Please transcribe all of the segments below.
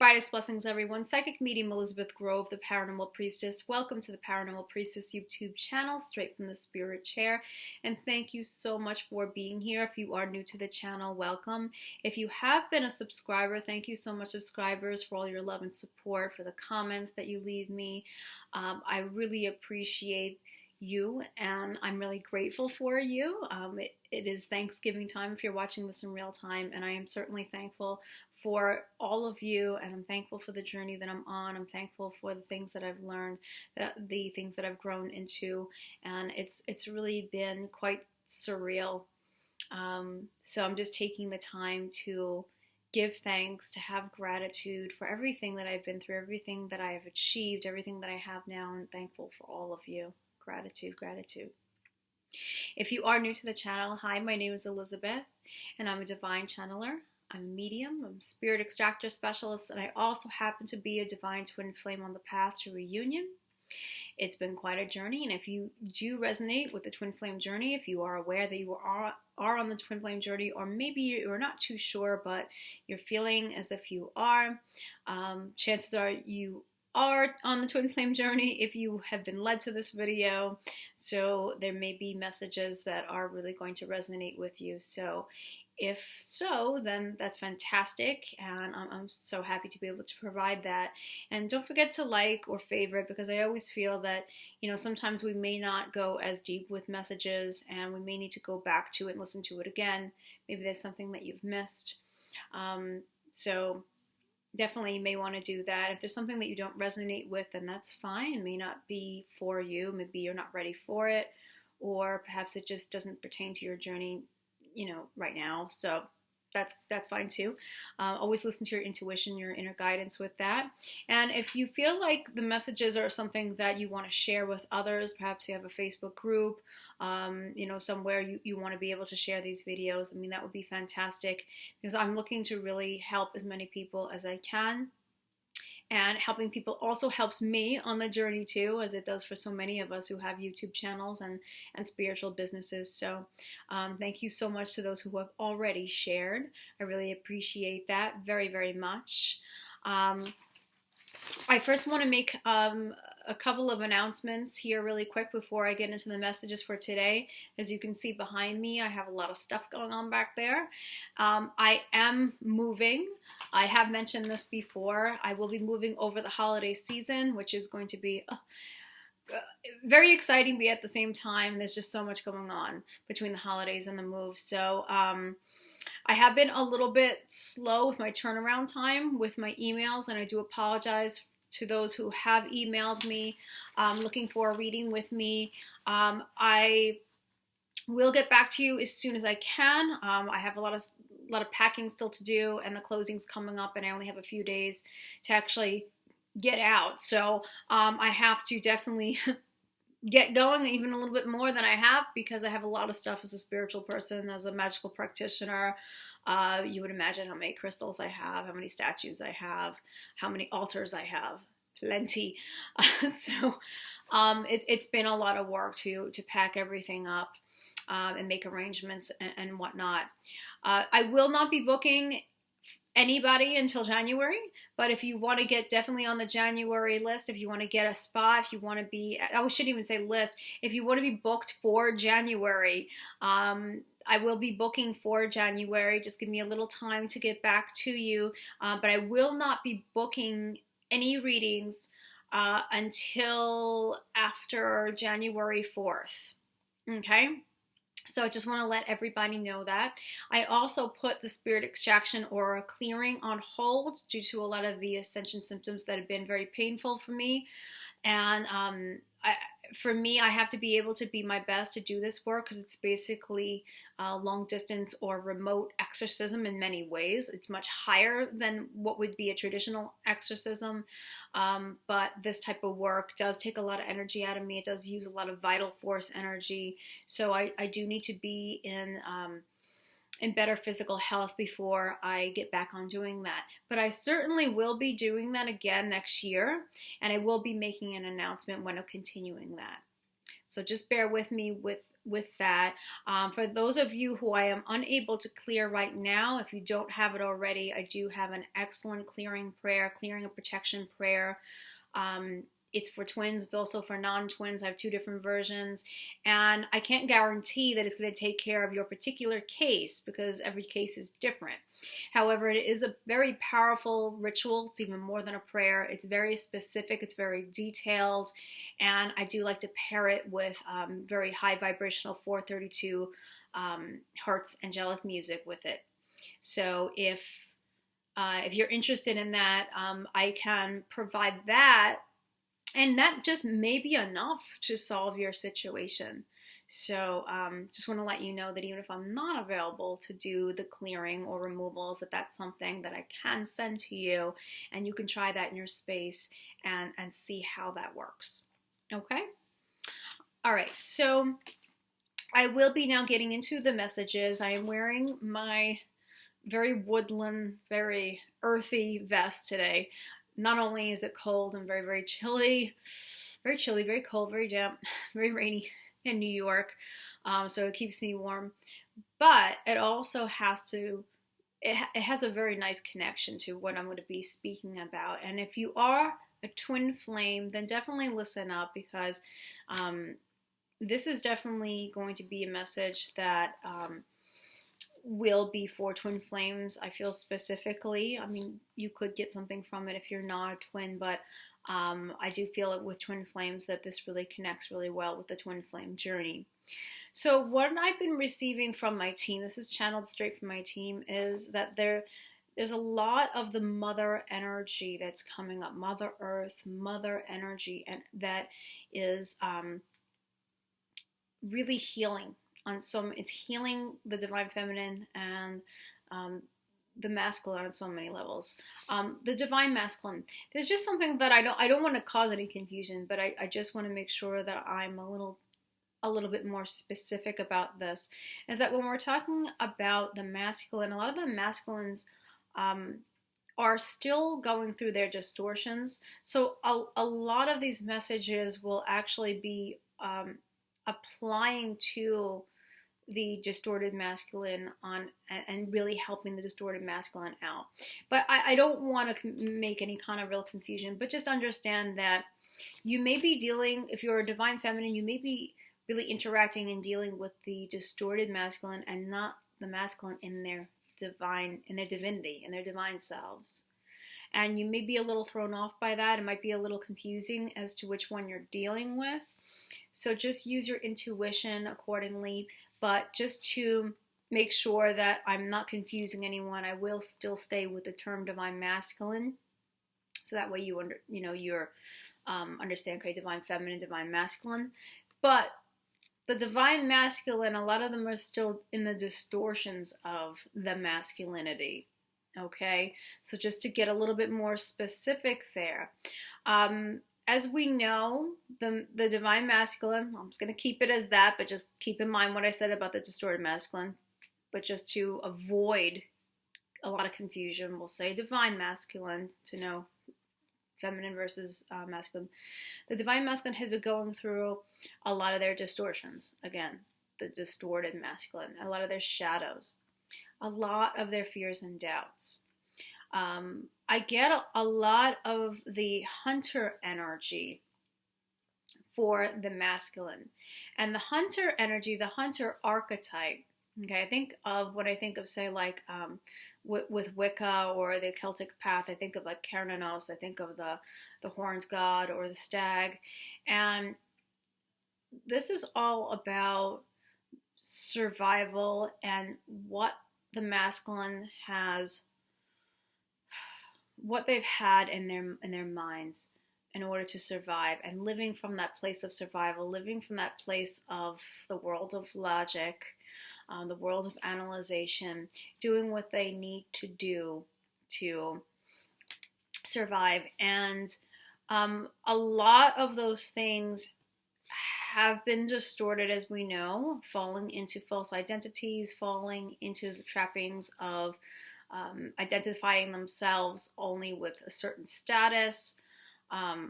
Brightest blessings, everyone. Psychic medium Elizabeth Grove, the Paranormal Priestess. Welcome to the Paranormal Priestess YouTube channel, straight from the spirit chair. And thank you so much for being here. If you are new to the channel, welcome. If you have been a subscriber, thank you so much, subscribers, for all your love and support, for the comments that you leave me. I really appreciate you, and I'm really grateful for you. It is Thanksgiving time if you're watching this in real time, and I am certainly thankful for all of you, and I'm thankful for the journey that I'm on. I'm thankful for the things that I've learned, the things that I've grown into, and it's really been quite surreal. So I'm just taking the time to give thanks, to have gratitude for everything that I've been through, everything that I have achieved, everything that I have now, and thankful for all of you. Gratitude, gratitude. If you are new to the channel, hi, my name is Elizabeth, and I'm a divine channeler. I'm a medium, I'm a spirit extractor specialist, and I also happen to be a divine twin flame on the path to reunion. It's been quite a journey, and if you do resonate with the twin flame journey, if you are aware that you are on the twin flame journey, or maybe you're not too sure, but you're feeling as if you are, chances are you are on the twin flame journey if you have been led to this video. So there may be messages that are really going to resonate with you. So if so, then that's fantastic, and I'm so happy to be able to provide that. And don't forget to like or favorite, because I always feel that, sometimes we may not go as deep with messages, and we may need to go back to it and listen to it again. Maybe there's something that you've missed. So definitely you may want to do that. If there's something that you don't resonate with, then that's fine. It may not be for you. Maybe you're not ready for it, or perhaps it just doesn't pertain to your journey right now. So that's fine too. Always listen to your intuition, your inner guidance with that. And if you feel like the messages are something that you want to share with others, perhaps you have a Facebook group, somewhere you want to be able to share these videos, that would be fantastic, because I'm looking to really help as many people as I can. And helping people also helps me on the journey too, as it does for so many of us who have YouTube channels and spiritual businesses. So thank you so much to those who have already shared. I really appreciate that very, very much. I first want to make a couple of announcements here really quick before I get into the messages for today. As you can see behind me, I have a lot of stuff going on back there. I am moving. I have mentioned this before. I will be moving over the holiday season, which is going to be very exciting, but at the same time, there's just so much going on between the holidays and the move. So I have been a little bit slow with my turnaround time with my emails, and I do apologize to those who have emailed me looking for a reading with me. I will get back to you as soon as I can. I have a lot of packing still to do, and the closing's coming up, and I only have a few days to actually get out. So I have to definitely get going even a little bit more than I have, because I have a lot of stuff as a spiritual person, as a magical practitioner. You would imagine how many crystals I have, how many statues I have, how many altars I have. Plenty. So it's been a lot of work to pack everything up and make arrangements and whatnot. I will not be booking anybody until January, but if you want to get definitely on the January list, if you want to get a spot, if you want to be, I shouldn't even say list, if you want to be booked for January, I will be booking for January. Just give me a little time to get back to you, but I will not be booking any readings until after January 4th. Okay? So I just want to let everybody know that. I also put the spirit extraction or clearing on hold due to a lot of the ascension symptoms that have been very painful for me. And for me, I have to be able to be my best to do this work, because it's basically long distance or remote exorcism in many ways. It's much higher than what would be a traditional exorcism, but this type of work does take a lot of energy out of me. It does use a lot of vital force energy, so I do need to be in better physical health before I get back on doing that. But I certainly will be doing that again next year, and I will be making an announcement when I'm continuing that. So just bear with me with with that. For those of you who I am unable to clear right now, if you don't have it already, I do have an excellent clearing prayer, clearing and protection prayer. It's for twins. It's also for non-twins. I have 2 different versions. And I can't guarantee that it's going to take care of your particular case because every case is different. However, it is a very powerful ritual. It's even more than a prayer. It's very specific. It's very detailed. And I do like to pair it with very high vibrational 432 hertz angelic music with it. So if you're interested in that, I can provide that. And that just may be enough to solve your situation. So just want to let you know that even if I'm not available to do the clearing or removals, that's something that I can send to you, and you can try that in your space and see how that works. Okay? All right, so I will be now getting into the messages. I am wearing my very woodland, very earthy vest today. Not only is it cold and very, very chilly, very cold, very damp, very rainy in New York, so it keeps me warm, but it also has a very nice connection to what I'm going to be speaking about. And if you are a twin flame, then definitely listen up, because this is definitely going to be a message that will be for twin flames. I feel specifically, I mean, you could get something from it if you're not a twin, but I do feel it with twin flames that this really connects really well with the twin flame journey. So what I've been receiving from my team, this is channeled straight from my team, is that there's a lot of the mother energy that's coming up, Mother Earth, mother energy, and that is really healing. It's healing the divine feminine and the masculine on so many levels. The divine masculine. There's just something that I don't want to cause any confusion, but I just want to make sure that I'm a little bit more specific about this. Is that when we're talking about the masculine, a lot of the masculines are still going through their distortions. So a lot of these messages will actually be applying to the distorted masculine and really helping the distorted masculine out. But I don't want to make any kind of real confusion, but just understand that you may be dealing, if you're a divine feminine, you may be really interacting and dealing with the distorted masculine and not the masculine in their divinity, in their divine selves. And you may be a little thrown off by that. It might be a little confusing as to which one you're dealing with. So just use your intuition accordingly. But just to make sure that I'm not confusing anyone, I will still stay with the term divine masculine. So that way you understand, okay, divine feminine, divine masculine. But the divine masculine, a lot of them are still in the distortions of the masculinity. Okay, so just to get a little bit more specific there. As we know, the divine masculine, I'm just going to keep it as that, but just keep in mind what I said about the distorted masculine. But just to avoid a lot of confusion, we'll say divine masculine to know feminine versus masculine. The divine masculine has been going through a lot of their distortions. Again, the distorted masculine, a lot of their shadows, a lot of their fears and doubts. I get a lot of the hunter energy for the masculine. And the hunter energy, the hunter archetype, okay, when I think of, say, like with Wicca or the Celtic path, I think of like Cernunnos, I think of the horned god or the stag. And this is all about survival and what the masculine has, what they've had in their minds in order to survive, and living from that place of survival, living from that place of the world of logic, the world of analyzation, doing what they need to do to survive. And a lot of those things have been distorted, as we know, falling into false identities, falling into the trappings of identifying themselves only with a certain status,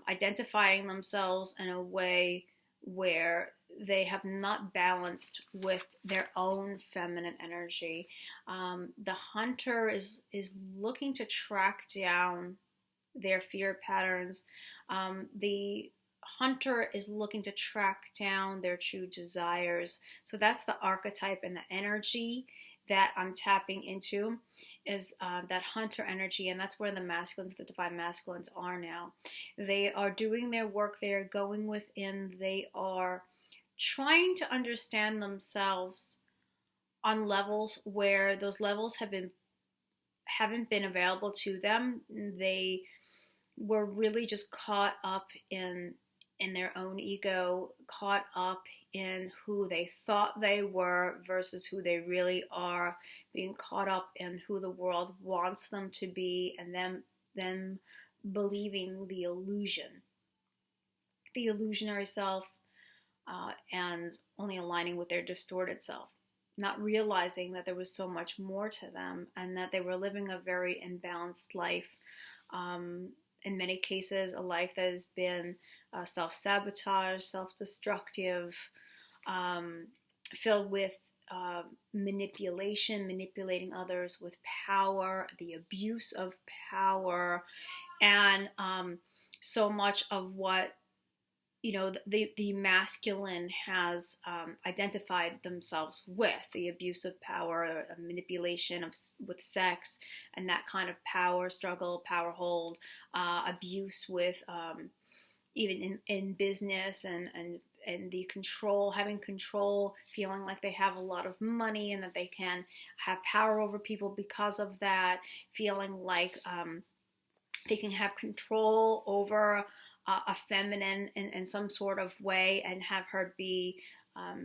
identifying themselves in a way where they have not balanced with their own feminine energy. The hunter is looking to track down their fear patterns. The hunter is looking to track down their true desires. So that's the archetype and the energy that I'm tapping into, is that hunter energy, and that's where the masculines, the divine masculines, are now. They are doing their work. They are going within. They are trying to understand themselves on levels where those levels haven't been available to them. They were really just caught up in their own ego, caught up in who they thought they were versus who they really are, being caught up in who the world wants them to be, and them believing the illusionary self, and only aligning with their distorted self, not realizing that there was so much more to them and that they were living a very imbalanced life. In many cases, a life that has been self-sabotage, self-destructive, filled with manipulating others with power, the abuse of power, and so much of what the masculine has identified themselves with, the abuse of power, manipulation with sex, and that kind of power struggle, power hold, abuse with even in business, and the control, having control, feeling like they have a lot of money and that they can have power over people because of that, feeling like they can have control over a feminine in some sort of way and have her be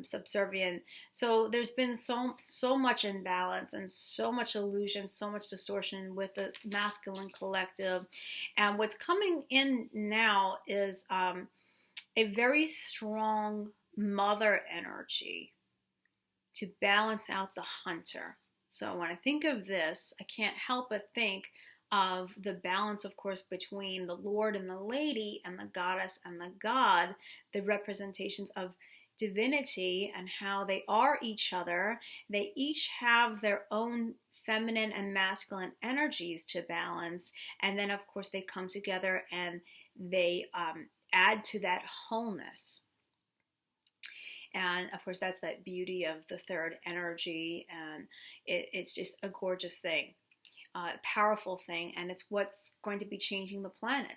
subservient. So there's been so much imbalance and so much illusion, so much distortion with the masculine collective. And what's coming in now is a very strong mother energy to balance out the hunter. So when I think of this, I can't help but think of the balance, of course, between the Lord and the Lady, and the goddess and the god, the representations of divinity and how they are each other. They each have their own feminine and masculine energies to balance, and then of course they come together and they add to that wholeness. And of course that's that beauty of the third energy, and it's just a gorgeous thing. Powerful thing, and it's what's going to be changing the planet.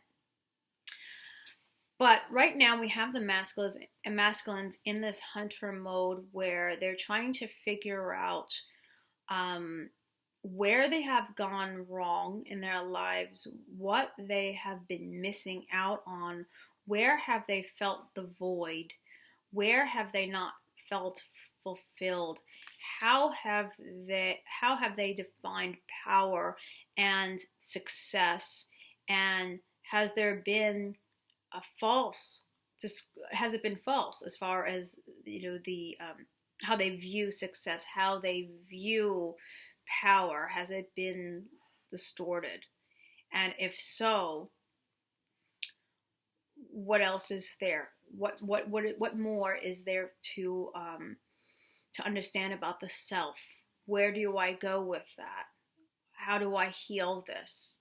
But right now we have the masculines in this hunter mode where they're trying to figure out where they have gone wrong in their lives, what they have been missing out on, where have they felt the void, where have they not felt fulfilled, how have they defined power and success, and has it been false as far as the how they view success, how they view power? Has it been distorted? And if so, what else is there? What more is there to understand about the self? Where do I go with that? How do I heal this?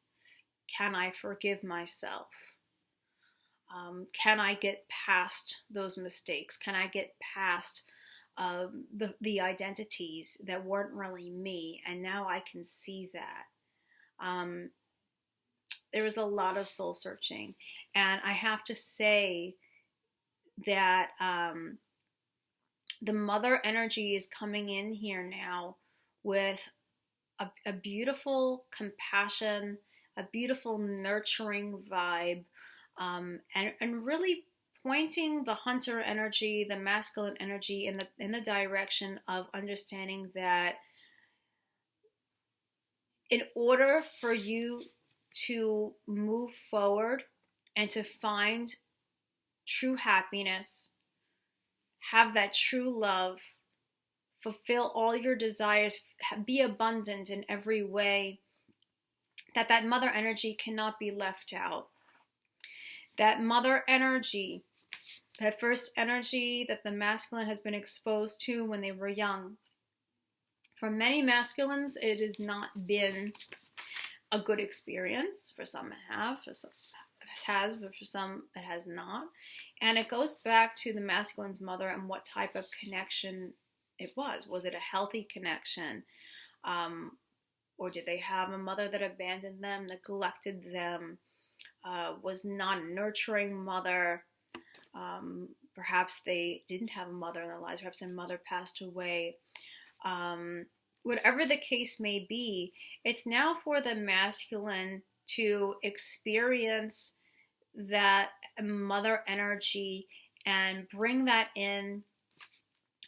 Can I forgive myself? Can I get past those mistakes? Can I get past the identities that weren't really me, and now I can see that? There was a lot of soul searching, and I have to say that the mother energy is coming in here now with a beautiful compassion, a beautiful nurturing vibe, and really pointing the hunter energy, the masculine energy, in the direction of understanding that in order for you to move forward and to find true happiness, have that true love, fulfill all your desires, be abundant in every way, that mother energy cannot be left out. That mother energy that first energy that the masculine has been exposed to when they were young. For many masculines, it has not been a good experience. For some it have, for some it has, but for some it has not. And it goes back to the masculine's mother and what type of connection it was. Was it a healthy connection? Or did they have a mother that abandoned them, neglected them, was not a nurturing mother? Perhaps they didn't have a mother in their lives. Perhaps their mother passed away. Whatever the case may be, it's now for the masculine to experience that mother energy and bring that in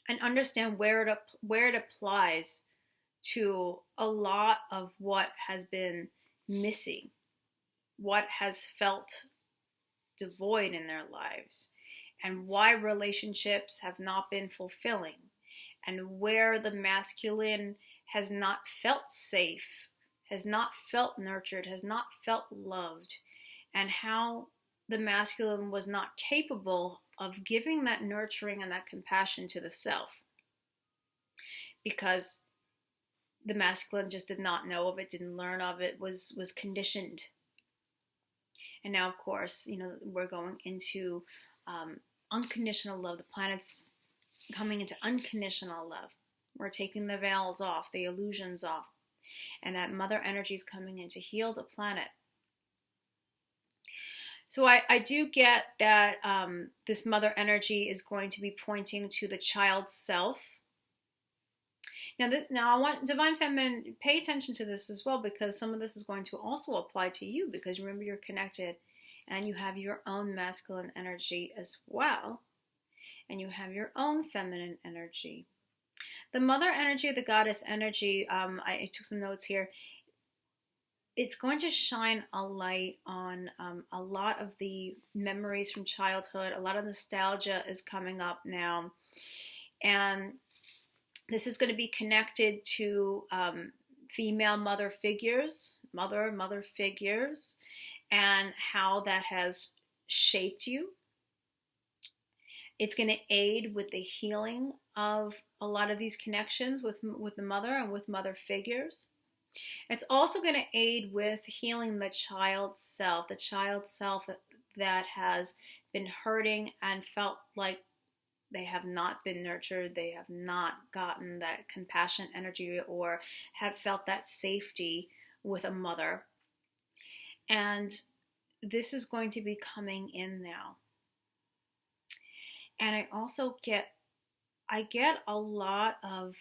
and understand where it applies to a lot of what has been missing, what has felt devoid in their lives, and why relationships have not been fulfilling, and where the masculine has not felt safe, has not felt nurtured, has not felt loved, and how the masculine was not capable of giving that nurturing and that compassion to the self, because the masculine just did not know of it, didn't learn of it, was conditioned. And now, of course, we're going into unconditional love. The planet's coming into unconditional love. We're taking the veils off, the illusions off. And that mother energy is coming in to heal the planet. So I do get that this mother energy is going to be pointing to the child's self. Now I want Divine Feminine, pay attention to this as well, because some of this is going to also apply to you, because remember, you're connected and you have your own masculine energy as well, and you have your own feminine energy. The mother energy, the goddess energy, I took some notes here. It's going to shine a light on a lot of the memories from childhood. A lot of nostalgia is coming up now, and this is going to be connected to female mother figures, mother figures, and how that has shaped you. It's going to aid with the healing of a lot of these connections with the mother and with mother figures. It's also going to aid with healing the child self that has been hurting and felt like they have not been nurtured, they have not gotten that compassion energy, or have felt that safety with a mother. And this is going to be coming in now. And I also get a lot of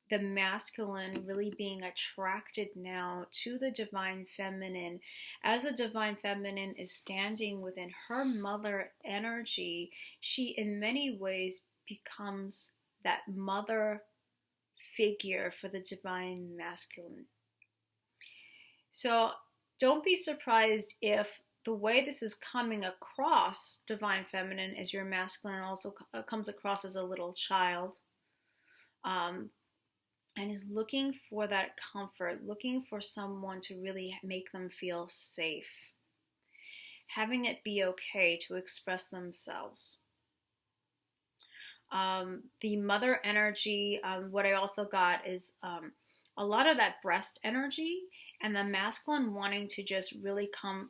the masculine really being attracted now to the divine feminine, as the divine feminine is standing within her mother energy. She in many ways becomes that mother figure for the divine masculine. So don't be surprised if the way this is coming across divine feminine is your masculine also comes across as a little child, and is looking for that comfort, looking for someone to really make them feel safe, having it be okay to express themselves. The mother energy, what I also got is a lot of that breast energy, and the masculine wanting to just really come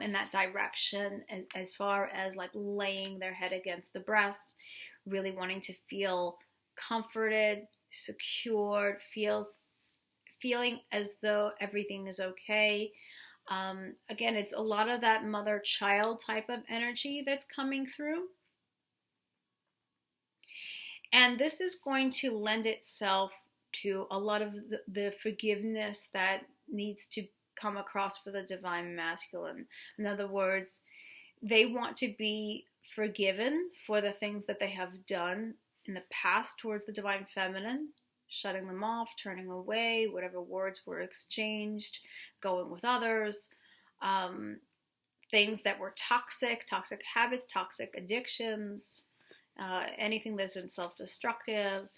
in that direction, as far as like laying their head against the breast, really wanting to feel comforted, secured, feeling as though everything is okay. Again, it's a lot of that mother-child type of energy that's coming through. And this is going to lend itself to a lot of the forgiveness that needs to come across for the divine masculine. In other words, they want to be forgiven for the things that they have done in the past towards the divine feminine, shutting them off, turning away, whatever words were exchanged, going with others, things that were toxic habits, toxic addictions, anything that's been self-destructive,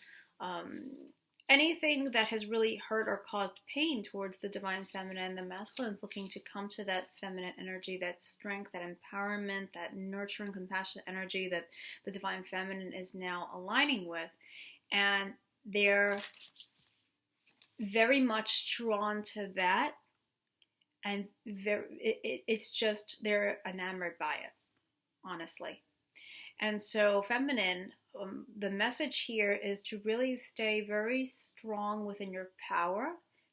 anything that has really hurt or caused pain towards the divine feminine, the masculine is looking to come to that feminine energy, that strength, that empowerment, that nurturing, compassionate energy that the divine feminine is now aligning with. And they're very much drawn to that. And it's just, they're enamored by it, honestly. And so, feminine, the message here is to really stay very strong within your power,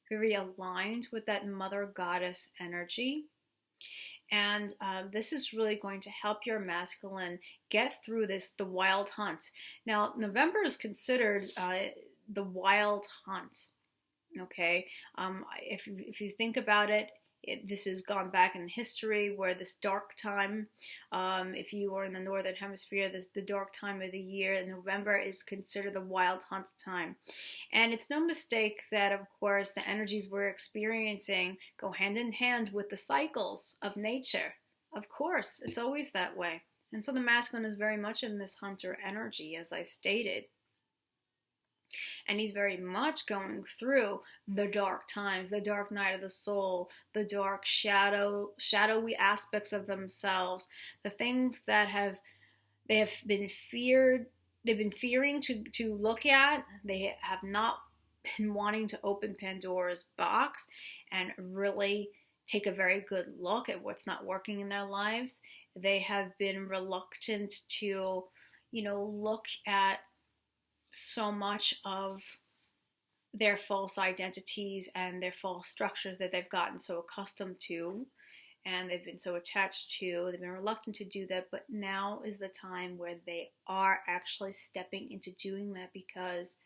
very aligned with that mother goddess energy. And this is really going to help your masculine get through the wild hunt. Now, November is considered the wild hunt. Okay, if you think about it, this has gone back in history where this dark time, if you are in the northern hemisphere, the dark time of the year, November is considered the wild hunt time. And it's no mistake that, of course, the energies we're experiencing go hand in hand with the cycles of nature. Of course, it's always that way. And so the masculine is very much in this hunter energy, as I stated. And he's very much going through the dark times, the dark night of the soul, the dark shadowy aspects of themselves, the things that they have been fearing to look at. They have not been wanting to open Pandora's box and really take a very good look at what's not working in their lives. They have been reluctant to, look at so much of their false identities and their false structures that they've gotten so accustomed to and they've been so attached to. They've been reluctant to do that, but now is the time where they are actually stepping into doing that, because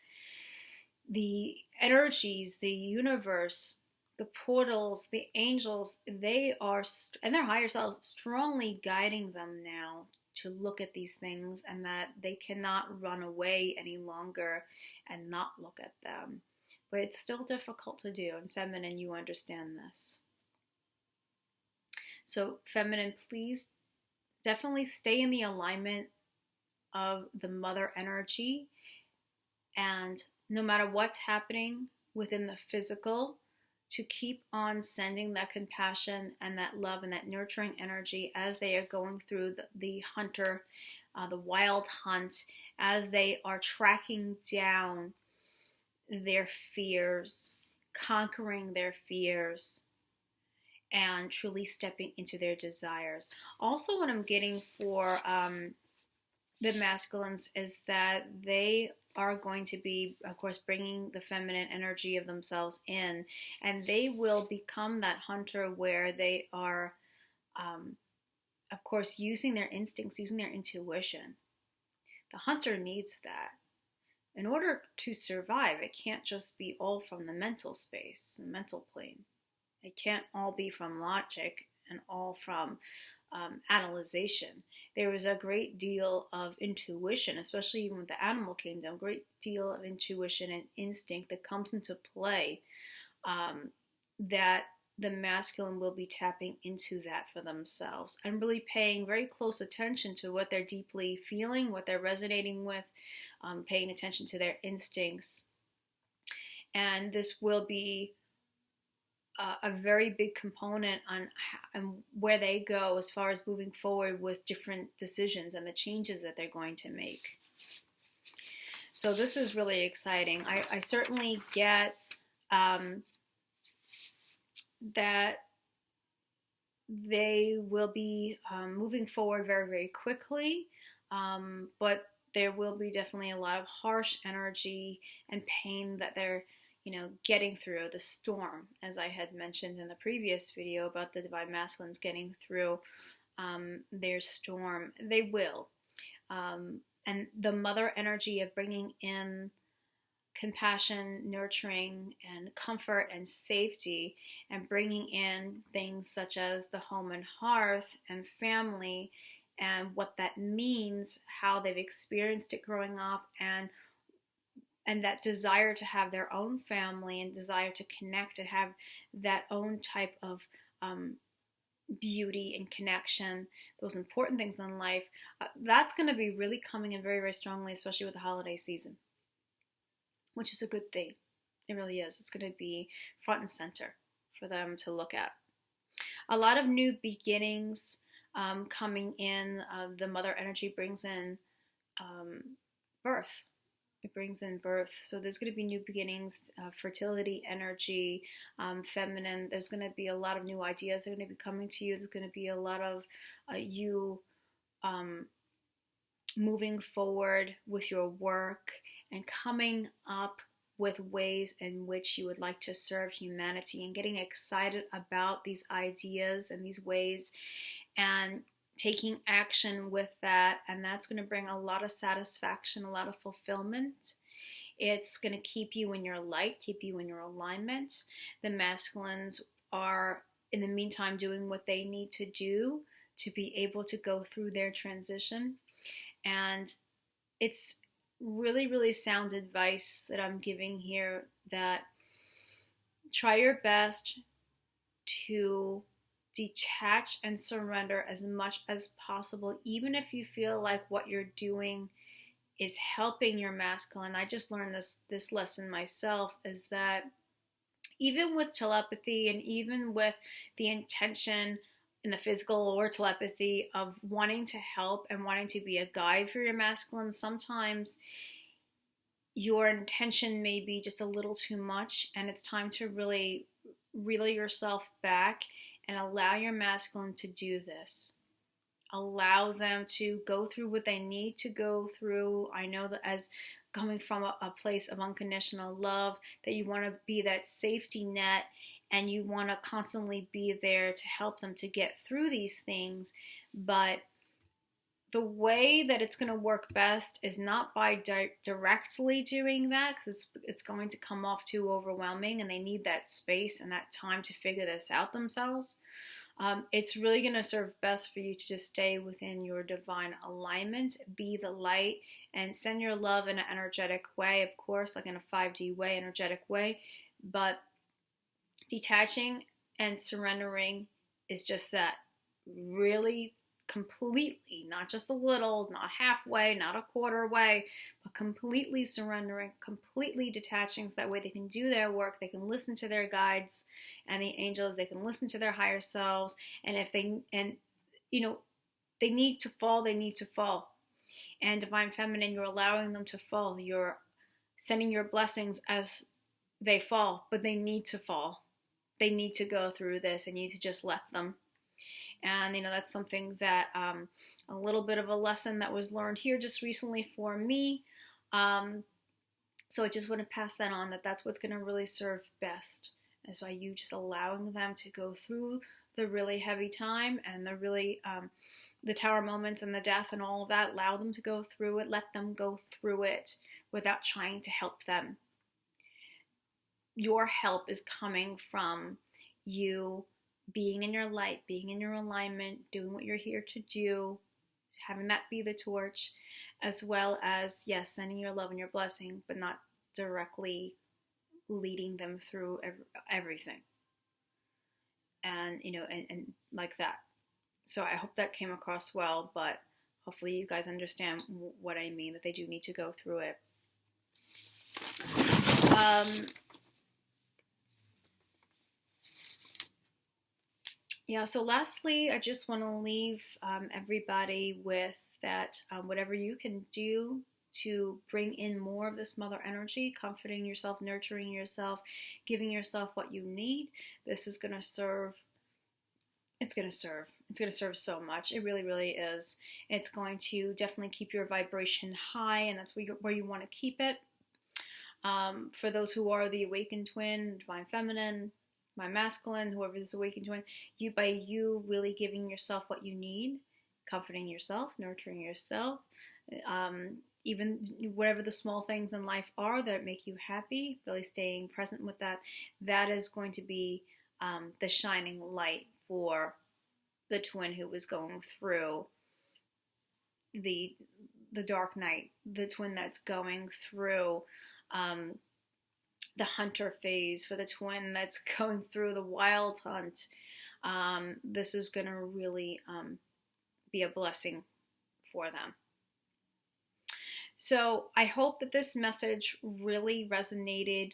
the energies, the universe, the portals, the angels, they are, and their higher selves, strongly guiding them now to look at these things, and that they cannot run away any longer and not look at them. But it's still difficult to do. And feminine, you understand this. So feminine, please definitely stay in the alignment of the mother energy. And no matter what's happening within the physical, to keep on sending that compassion and that love and that nurturing energy as they are going through the hunter, the wild hunt, as they are tracking down their fears, conquering their fears, and truly stepping into their desires. Also, what I'm getting for the masculines is that they are going to be, of course, bringing the feminine energy of themselves in, and they will become that hunter where they are, of course, using their instincts, using their intuition. The hunter needs that. In order to survive, it can't just be all from the mental space, the mental plane. It can't all be from logic and all from analyzation. There is a great deal of intuition, especially even with the animal kingdom, great deal of intuition and instinct that comes into play, that the masculine will be tapping into that for themselves and really paying very close attention to what they're deeply feeling, what they're resonating with, paying attention to their instincts. And this will be a very big component on where they go as far as moving forward with different decisions and the changes that they're going to make. So this is really exciting. I certainly get that they will be moving forward very, very quickly, but there will be definitely a lot of harsh energy and pain that they're getting through the storm, as I had mentioned in the previous video about the divine masculines getting through their storm. They will. And the mother energy of bringing in compassion, nurturing, and comfort and safety, and bringing in things such as the home and hearth and family, and what that means, how they've experienced it growing up, and that desire to have their own family and desire to connect, to have that own type of beauty and connection, those important things in life, that's going to be really coming in very, very strongly, especially with the holiday season. which is a good thing. It really is. It's going to be front and center for them to look at. A lot of new beginnings coming in. The mother energy brings in birth. It brings in birth. So there's going to be new beginnings, fertility energy, feminine. There's going to be a lot of new ideas that are going to be coming to you. There's going to be a lot of you moving forward with your work and coming up with ways in which you would like to serve humanity and getting excited about these ideas and these ways and taking action with that. And that's going to bring a lot of satisfaction, a lot of fulfillment. It's going to keep you in your light, keep you in your alignment. The masculines are, in the meantime, doing what they need to do to be able to go through their transition. And it's really, really sound advice that I'm giving here, that try your best to detach and surrender as much as possible, even if you feel like what you're doing is helping your masculine. I just learned this lesson myself, is that even with telepathy and even with the intention in the physical or telepathy of wanting to help and wanting to be a guide for your masculine, sometimes your intention may be just a little too much, and it's time to really reel yourself back and allow your masculine to do this. Allow them to go through what they need to go through. I know that as coming from a place of unconditional love, that you want to be that safety net and you want to constantly be there to help them to get through these things. But the way that it's going to work best is not by directly doing that, because it's going to come off too overwhelming and they need that space and that time to figure this out themselves. It's really going to serve best for you to just stay within your divine alignment, be the light, and send your love in an energetic way, of course, like in a 5D way, energetic way. But detaching and surrendering is just that, really completely, not just a little, not halfway, not a quarter way, but completely surrendering, completely detaching, so that way they can do their work, they can listen to their guides and the angels, they can listen to their higher selves, and if they, and you know, they need to fall, they need to fall. And Divine Feminine, you're allowing them to fall, you're sending your blessings as they fall, but they need to fall. They need to go through this, and you need to just let them. And that's something that a little bit of a lesson that was learned here just recently for me. So I just want to pass that on, that's what's going to really serve best, is by you just allowing them to go through the really heavy time and the really the tower moments and the death and all of that. Allow them to go through it. Let them go through it without trying to help them. Your help is coming from you being in your light, being in your alignment, doing what you're here to do, having that be the torch, as well as, yes, sending your love and your blessing, but not directly leading them through everything. And, and like that. So I hope that came across well, but hopefully you guys understand what I mean, that they do need to go through it. Yeah, so lastly, I just want to leave everybody with that whatever you can do to bring in more of this mother energy, comforting yourself, nurturing yourself, giving yourself what you need, this is going to serve. It's going to serve. It's going to serve so much. It really, really is. It's going to definitely keep your vibration high, and that's where you want to keep it. For those who are the awakened twin, divine feminine, my masculine, whoever is awakened twin, by you really giving yourself what you need, comforting yourself, nurturing yourself, even whatever the small things in life are that make you happy, really staying present with that, that is going to be the shining light for the twin who was going through the dark night, the twin that's going through the hunter phase, for the twin that's going through the wild hunt. This is going to really be a blessing for them. So I hope that this message really resonated.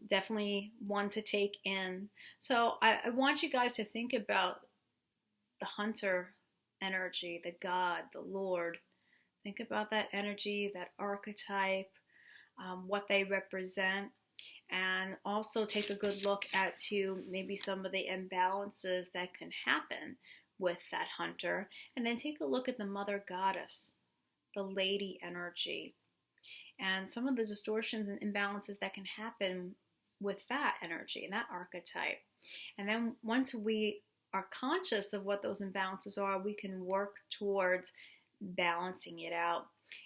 Definitely one to take in. So I want you guys to think about the hunter energy, the God, the Lord. Think about that energy, that archetype, what they represent, and also take a good look at to maybe some of the imbalances that can happen with that hunter, and then take a look at the mother goddess, the lady energy, and some of the distortions and imbalances that can happen with that energy and that archetype. And then once we are conscious of what those imbalances are, we can work towards balancing it out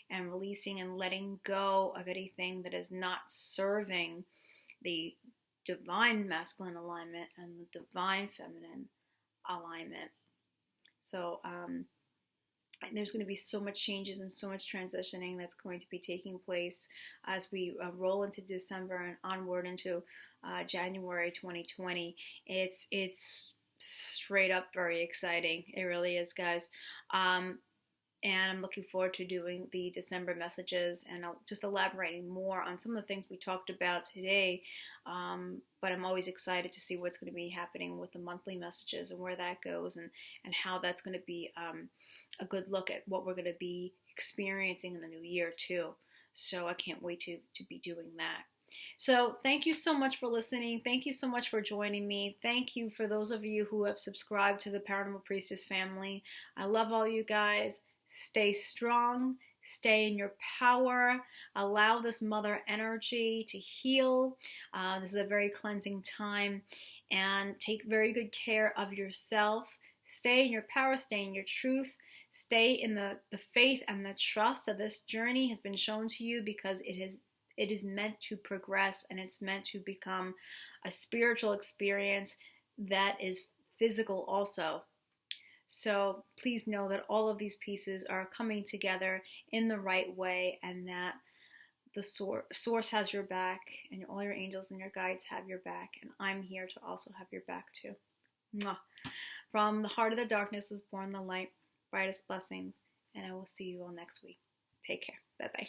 and releasing and letting go of anything that is not serving the divine masculine alignment and the divine feminine alignment. So there's going to be so much changes and so much transitioning that's going to be taking place as we roll into December and onward into January 2020. It's straight up very exciting. It really is, guys. And I'm looking forward to doing the December messages and just elaborating more on some of the things we talked about today. But I'm always excited to see what's going to be happening with the monthly messages and where that goes, and how that's going to be a good look at what we're going to be experiencing in the new year too. So I can't wait to be doing that. So thank you so much for listening. Thank you so much for joining me. Thank you for those of you who have subscribed to the Paranormal Priestess family. I love all you guys. Stay strong, stay in your power, allow this mother energy to heal. This is a very cleansing time, and take very good care of yourself. Stay in your power, stay in your truth, stay in the faith and the trust that this journey has been shown to you, because it is meant to progress, and it's meant to become a spiritual experience that is physical also. So please know that all of these pieces are coming together in the right way, and that the source has your back, and all your angels and your guides have your back, and I'm here to also have your back too. Mwah. From the heart of the darkness is born the light. Brightest blessings, and I will see you all next week. Take care. Bye-bye.